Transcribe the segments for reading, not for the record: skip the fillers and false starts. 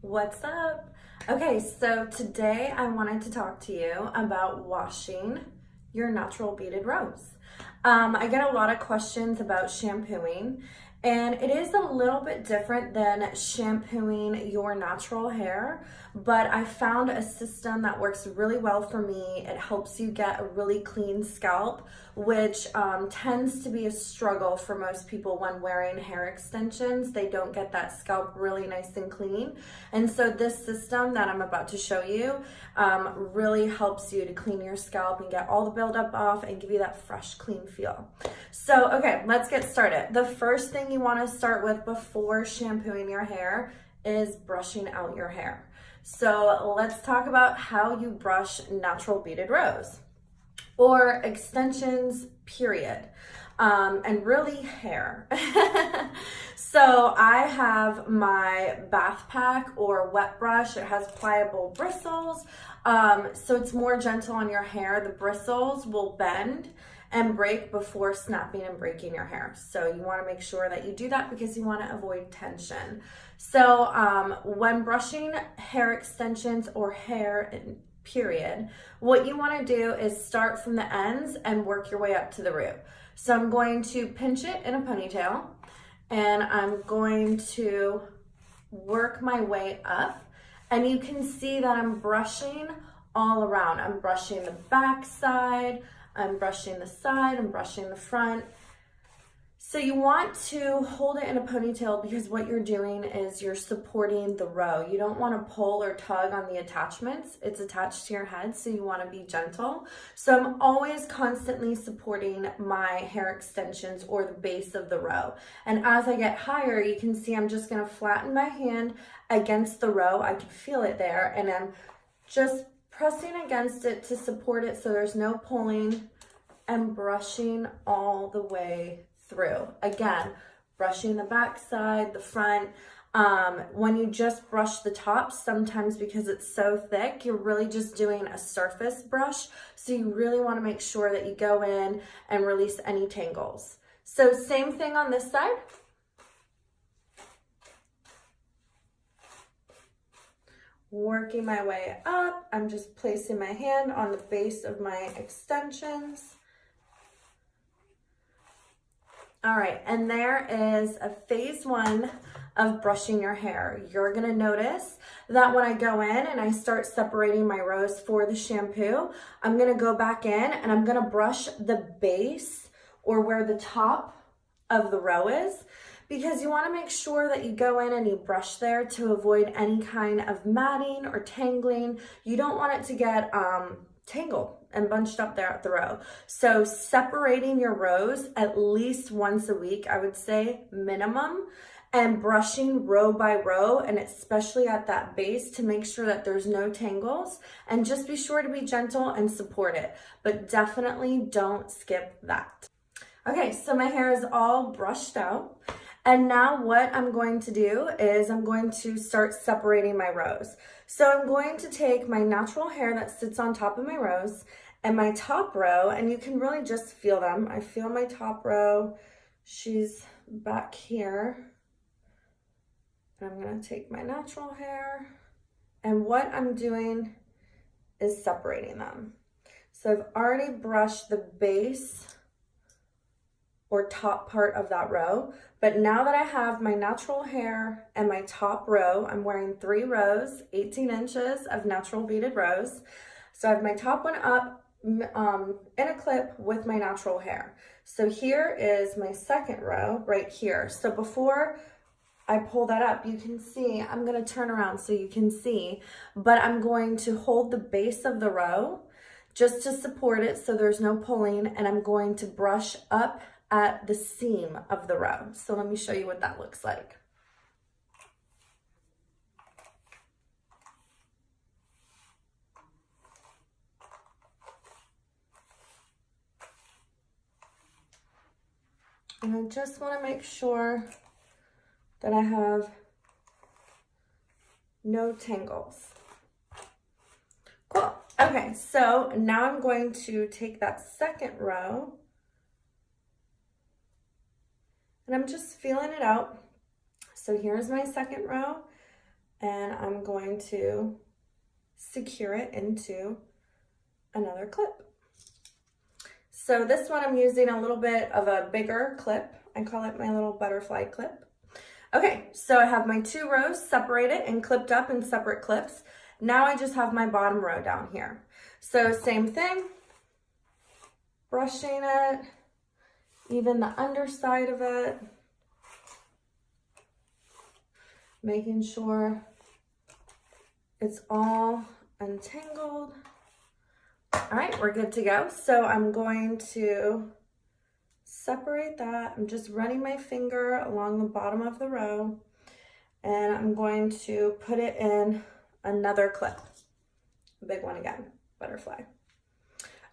What's up? Okay, so today I wanted to talk to you about washing your natural beaded rows. I get a lot of questions about shampooing, and it is a little bit different than shampooing your natural hair, but I found a system that works really well for me. It helps you get a really clean scalp, which tends to be a struggle for most people when wearing hair extensions. They don't get that scalp really nice and clean. And so this system that I'm about to show you really helps you to clean your scalp and get all the buildup off and give you that fresh, clean feel. So, okay, let's get started. The first thing you want to start with before shampooing your hair is brushing out your hair. So let's talk about how you brush natural beaded rows or extensions, period. And really hair. So I have my bath pack or wet brush. It has pliable bristles. So it's more gentle on your hair. The bristles will bend and break before snapping and breaking your hair. So you want to make sure that you do that because you want to avoid tension. So when brushing hair extensions or hair period, what you want to do is start from the ends and work your way up to the root. So I'm going to pinch it in a ponytail and I'm going to work my way up, and you can see that I'm brushing all around. I'm brushing the back side, I'm brushing the side, I'm brushing the front. So you want to hold it in a ponytail because what you're doing is you're supporting the row. You don't want to pull or tug on the attachments. It's attached to your head, so you want to be gentle. So I'm always constantly supporting my hair extensions or the base of the row. And as I get higher, you can see I'm just going to flatten my hand against the row. I can feel it there, and I'm just pressing against it to support it so there's no pulling, and brushing all the way through. Again, brushing the back side, the front. When you just brush the top, sometimes because it's so thick, you're really just doing a surface brush. So you really want to make sure that you go in and release any tangles. So same thing on this side. Working my way up, I'm just placing my hand on the base of my extensions. All right, and there is a phase one of brushing your hair. You're gonna notice that when I go in and I start separating my rows for the shampoo, I'm gonna go back in and I'm gonna brush the base or where the top of the row is, because you wanna make sure that you go in and you brush there to avoid any kind of matting or tangling. You don't want it to get tangled and bunched up there at the row. So separating your rows at least once a week, I would say minimum, and brushing row by row, and especially at that base to make sure that there's no tangles, and just be sure to be gentle and support it, but definitely don't skip that. Okay, so my hair is all brushed out. And now what I'm going to do is I'm going to start separating my rows. So I'm going to take my natural hair that sits on top of my rows and my top row, and you can really just feel them. I feel my top row, she's back here. And I'm gonna take my natural hair, and what I'm doing is separating them. So I've already brushed the base or top part of that row. But now that I have my natural hair and my top row, I'm wearing 3 rows, 18 inches of natural beaded rows. So I have my top one up in a clip with my natural hair. So here is my second row right here. So before I pull that up, you can see, I'm gonna turn around so you can see, but I'm going to hold the base of the row just to support it so there's no pulling, and I'm going to brush up at the seam of the row. So let me show you what that looks like. And I just want to make sure that I have no tangles. Cool. Okay, so now I'm going to take that second row and I'm just feeling it out. So here's my second row, and I'm going to secure it into another clip. So this one I'm using a little bit of a bigger clip. I call it my little butterfly clip. Okay, so I have my 2 rows separated and clipped up in separate clips. Now I just have my bottom row down here. So same thing, brushing it, even the underside of it, making sure it's all untangled. All right, we're good to go. So I'm going to separate that. I'm just running my finger along the bottom of the row, and I'm going to put it in another clip. A big one again, butterfly.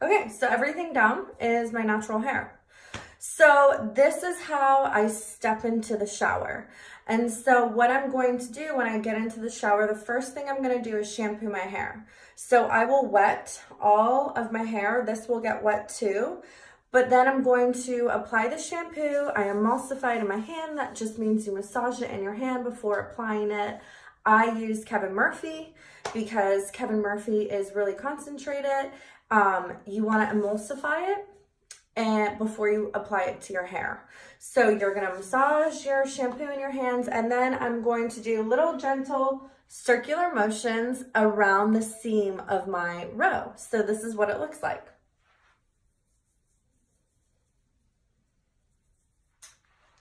Okay, so everything down is my natural hair. So this is how I step into the shower. And so what I'm going to do when I get into the shower, the first thing I'm going to do is shampoo my hair. So I will wet all of my hair. This will get wet too. But then I'm going to apply the shampoo. I emulsify it in my hand. That just means you massage it in your hand before applying it. I use Kevin Murphy because Kevin Murphy is really concentrated. You want to emulsify it and before you apply it to your hair. So you're going to massage your shampoo in your hands, and then I'm going to do little gentle circular motions around the seam of my row. So this is what it looks like.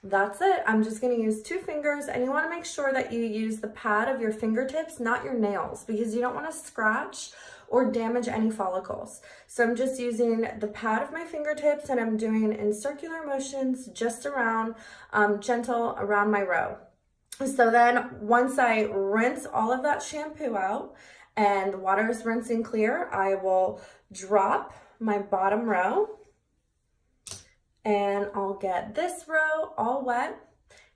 That's it. I'm just going to use 2 fingers, and you want to make sure that you use the pad of your fingertips, not your nails, because you don't want to scratch or damage any follicles. So I'm just using the pad of my fingertips, and I'm doing in circular motions just around, gentle around my row. So then once I rinse all of that shampoo out and the water is rinsing clear, I will drop my bottom row, and I'll get this row all wet.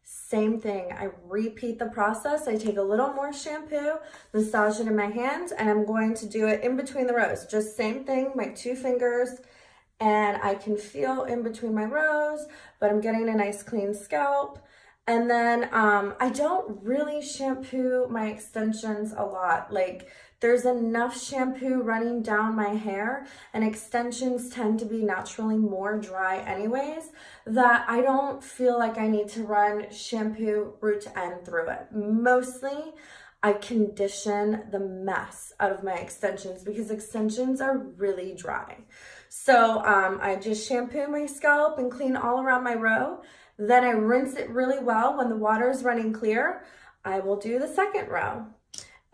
Same thing, I repeat the process. I take a little more shampoo, massage it in my hand, and I'm going to do it in between the rows. Just same thing, my 2 fingers, and I can feel in between my rows, but I'm getting a nice clean scalp. And then I don't really shampoo my extensions a lot. Like, there's enough shampoo running down my hair, and extensions tend to be naturally more dry anyways, that I don't feel like I need to run shampoo root to end through it. Mostly, I condition the mess out of my extensions because extensions are really dry. So I just shampoo my scalp and clean all around my row. Then I rinse it really well. When the water is running clear, I will do the second row.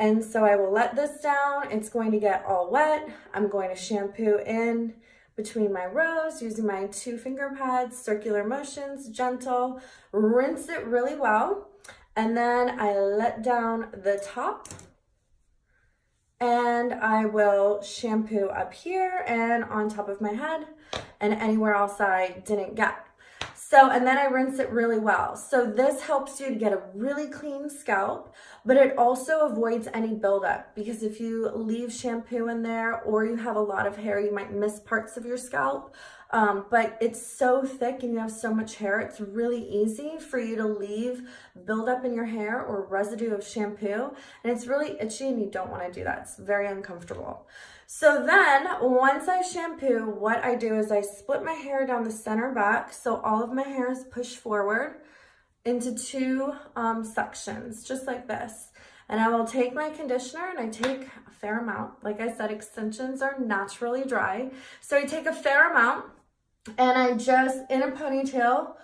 And so I will let this down. It's going to get all wet. I'm going to shampoo in between my rows using my 2 finger pads, circular motions, gentle, rinse it really well. And then I let down the top, and I will shampoo up here and on top of my head and anywhere else I didn't get. So, and then I rinse it really well. So this helps you to get a really clean scalp, but it also avoids any buildup, because if you leave shampoo in there or you have a lot of hair, you might miss parts of your scalp. But it's so thick and you have so much hair, it's really easy for you to leave buildup in your hair or residue of shampoo. And it's really itchy and you don't want to do that. It's very uncomfortable. So then once I shampoo, what I do is I split my hair down the center back. So all of my hair is pushed forward into 2 sections, just like this. And I will take my conditioner, and I take a fair amount. Like I said, extensions are naturally dry. So I take a fair amount, and I just, in a ponytail,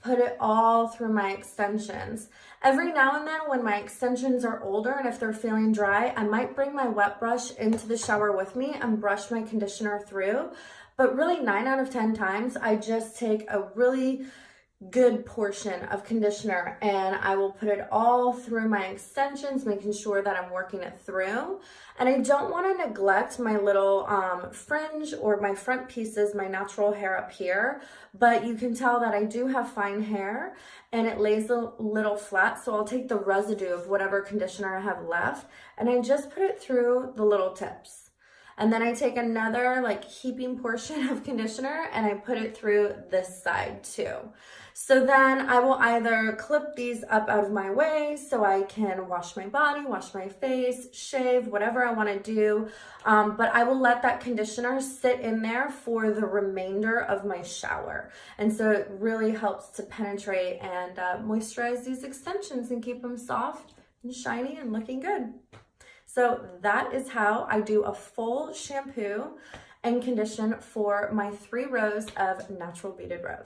put it all through my extensions. Every now and then when my extensions are older and if they're feeling dry, I might bring my wet brush into the shower with me and brush my conditioner through. But really 9 out of 10 times, I just take a really good portion of conditioner and I will put it all through my extensions, making sure that I'm working it through. And I don't want to neglect my little fringe or my front pieces, my natural hair up here, but you can tell that I do have fine hair and it lays a little flat. So I'll take the residue of whatever conditioner I have left and I just put it through the little tips. And then I take another like heaping portion of conditioner and I put it through this side too. So then I will either clip these up out of my way so I can wash my body, wash my face, shave, whatever I want to do. But I will let that conditioner sit in there for the remainder of my shower. And so it really helps to penetrate and moisturize these extensions and keep them soft and shiny and looking good. So that is how I do a full shampoo and condition for my 3 rows of natural beaded rows.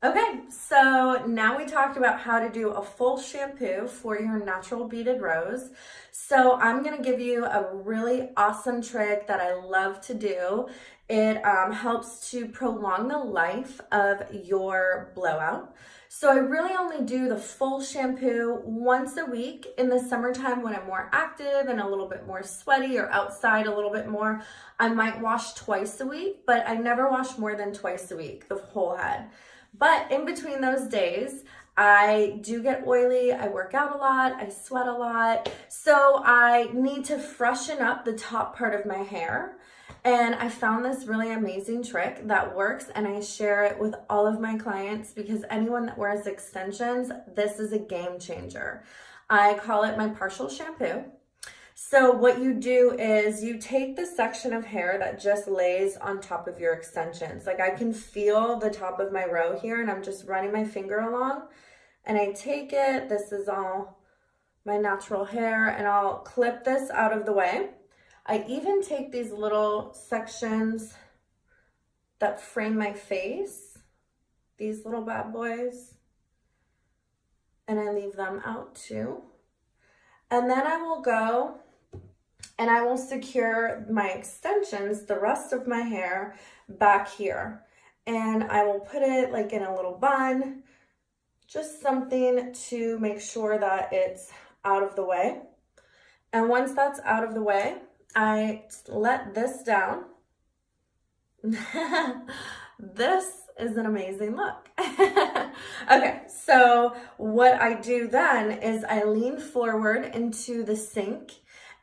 Okay, so now we talked about how to do a full shampoo for your natural beaded rows. So I'm gonna give you a really awesome trick that I love to do. It helps to prolong the life of your blowout. So I really only do the full shampoo once a week in the summertime when I'm more active and a little bit more sweaty or outside a little bit more. I might wash twice a week, but I never wash more than twice a week, the whole head. But in between those days, I do get oily, I work out a lot, I sweat a lot. So I need to freshen up the top part of my hair. And I found this really amazing trick that works, and I share it with all of my clients because anyone that wears extensions, this is a game changer. I call it my partial shampoo. So what you do is you take the section of hair that just lays on top of your extensions. Like I can feel the top of my row here and I'm just running my finger along and I take it, this is all my natural hair, and I'll clip this out of the way. I even take these little sections that frame my face, these little bad boys, and I leave them out too. And then I will go and I will secure my extensions, the rest of my hair, back here. And I will put it like in a little bun, just something to make sure that it's out of the way. And once that's out of the way, I let this down. This is an amazing look. Okay, so what I do then is I lean forward into the sink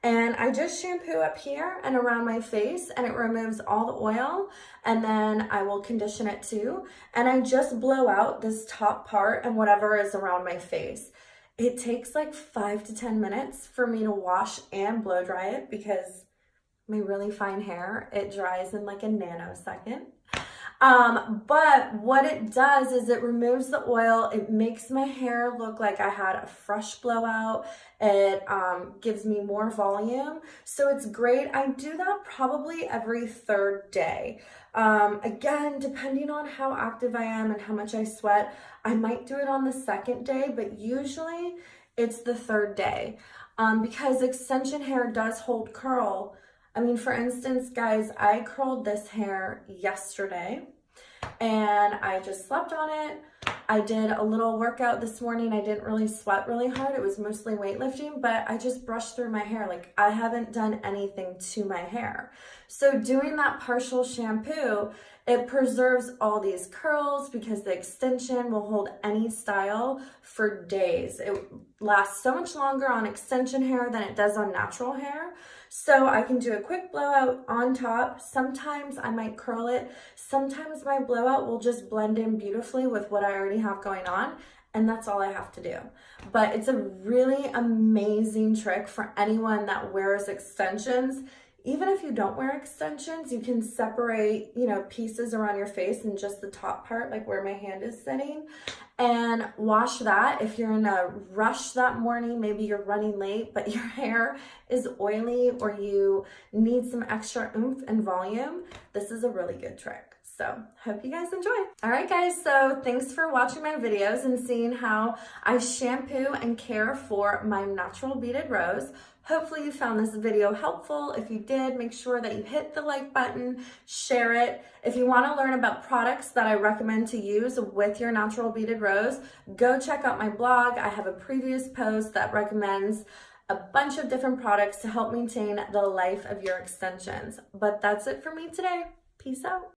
and I just shampoo up here and around my face, and it removes all the oil, and then I will condition it too. And I just blow out this top part and whatever is around my face. It takes like 5 to 10 minutes for me to wash and blow dry it because my really fine hair, it dries in like a nanosecond. But what it does is it removes the oil. It makes my hair look like I had a fresh blowout. It gives me more volume. So it's great. I do that probably every 3rd day. Again, depending on how active I am and how much I sweat, I might do it on the 2nd day, but usually it's the 3rd day because extension hair does hold curl. I mean, for instance, guys, I curled this hair yesterday and I just slept on it. I did a little workout this morning. I didn't really sweat really hard. It was mostly weightlifting, but I just brushed through my hair. Like I haven't done anything to my hair. So doing that partial shampoo, it preserves all these curls because the extension will hold any style for days. It lasts so much longer on extension hair than it does on natural hair. So I can do a quick blowout on top. Sometimes I might curl it. Sometimes my blowout will just blend in beautifully with what I already have going on. And that's all I have to do. But it's a really amazing trick for anyone that wears extensions. Even if you don't wear extensions, you can separate, pieces around your face and just the top part, like where my hand is sitting, and wash that. If you're in a rush that morning, maybe you're running late, but your hair is oily or you need some extra oomph and volume, this is a really good trick. So hope you guys enjoy. All right, guys, so thanks for watching my videos and seeing how I shampoo and care for my natural beaded rows. Hopefully you found this video helpful. If you did, make sure that you hit the like button, share it. If you want to learn about products that I recommend to use with your natural beaded rows, go check out my blog. I have a previous post that recommends a bunch of different products to help maintain the life of your extensions. But that's it for me today. Peace out.